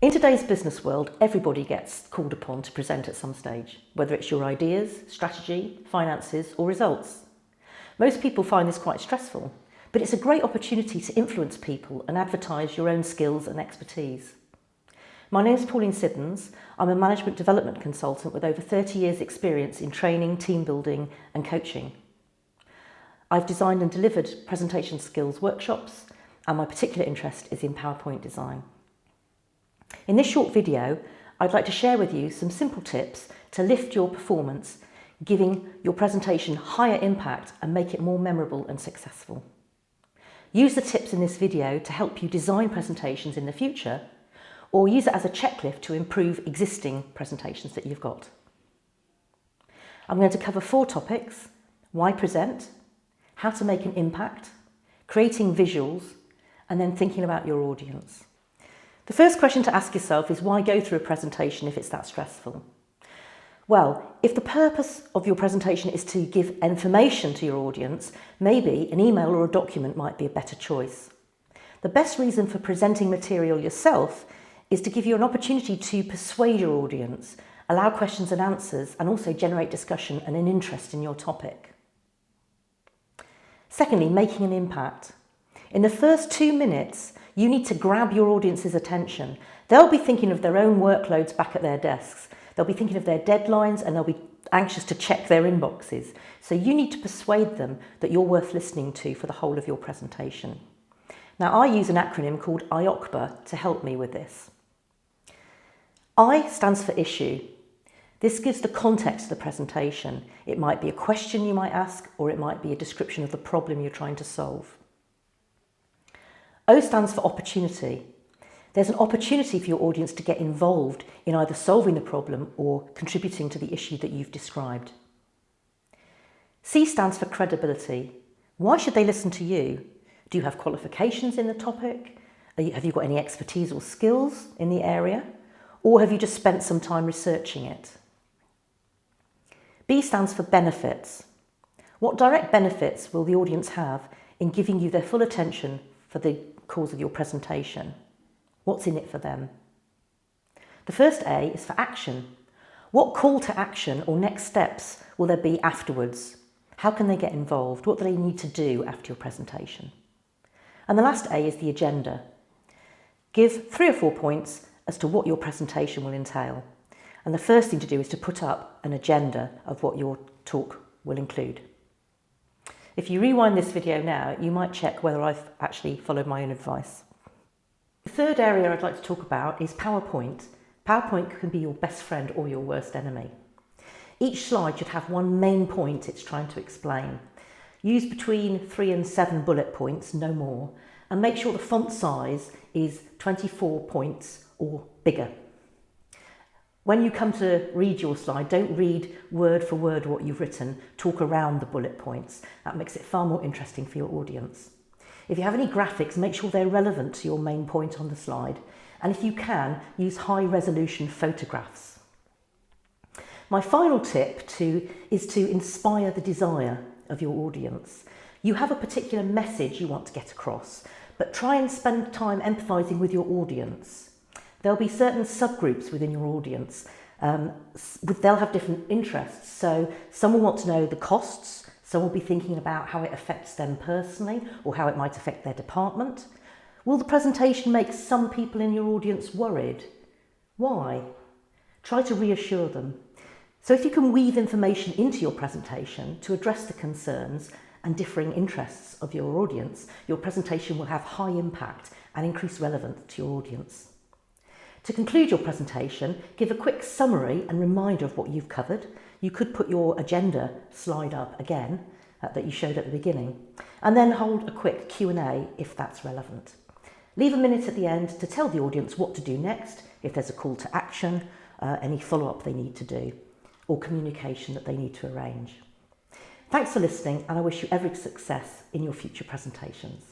In today's business world, everybody gets called upon to present at some stage, whether it's your ideas, strategy, finances, or results. Most people find this quite stressful, but it's a great opportunity to influence people and advertise your own skills and expertise. My name is Pauline Siddons. I'm a management development consultant with over 30 years' experience in training, team building, and coaching. I've designed and delivered presentation skills workshops, and my particular interest is in PowerPoint design. In this short video, I'd like to share with you some simple tips to lift your performance, giving your presentation higher impact and make it more memorable and successful. Use the tips in this video to help you design presentations in the future, or use it as a checklist to improve existing presentations that you've got. I'm going to cover 4 topics: why present, how to make an impact, creating visuals, and then thinking about your audience. The first question to ask yourself is, why go through a presentation if it's that stressful? Well, if the purpose of your presentation is to give information to your audience, maybe an email or a document might be a better choice. The best reason for presenting material yourself is to give you an opportunity to persuade your audience, allow questions and answers, and also generate discussion and an interest in your topic. Secondly, making an impact. In the first 2 minutes, you need to grab your audience's attention. They'll be thinking of their own workloads back at their desks. They'll be thinking of their deadlines, and they'll be anxious to check their inboxes. So you need to persuade them that you're worth listening to for the whole of your presentation. Now, I use an acronym called IOCBA to help me with this. I stands for issue. This gives the context of the presentation. It might be a question you might ask, or it might be a description of the problem you're trying to solve. O stands for opportunity. There's an opportunity for your audience to get involved in either solving the problem or contributing to the issue that you've described. C stands for credibility. Why should they listen to you? Do you have qualifications in the topic? Have you got any expertise or skills in the area? Or have you just spent some time researching it? B stands for benefits. What direct benefits will the audience have in giving you their full attention for the cause of your presentation? What's in it for them? The first A is for action. What call to action or next steps will there be afterwards? How can they get involved? What do they need to do after your presentation? And the last A is the agenda. Give 3 or 4 points as to what your presentation will entail. And the first thing to do is to put up an agenda of what your talk will include. If you rewind this video now, you might check whether I've actually followed my own advice. The third area I'd like to talk about is PowerPoint. PowerPoint can be your best friend or your worst enemy. Each slide should have one main point it's trying to explain. Use between 3 and 7 bullet points, no more, and make sure the font size is 24 points or bigger. When you come to read your slide, don't read word for word what you've written. Talk around the bullet points. That makes it far more interesting for your audience. If you have any graphics, make sure they're relevant to your main point on the slide. And if you can, use high resolution photographs. My final tip is to inspire the desire of your audience. You have a particular message you want to get across, but try and spend time empathising with your audience. There'll be certain subgroups within your audience. They'll have different interests. So some will want to know the costs. Some will be thinking about how it affects them personally or how it might affect their department. Will the presentation make some people in your audience worried? Why? Try to reassure them. So if you can weave information into your presentation to address the concerns and differing interests of your audience, your presentation will have high impact and increase relevance to your audience. To conclude your presentation, give a quick summary and reminder of what you've covered. You could put your agenda slide up again that you showed at the beginning, and then hold a quick Q&A if that's relevant. Leave a minute at the end to tell the audience what to do next, if there's a call to action, any follow-up they need to do, or communication that they need to arrange. Thanks for listening, and I wish you every success in your future presentations.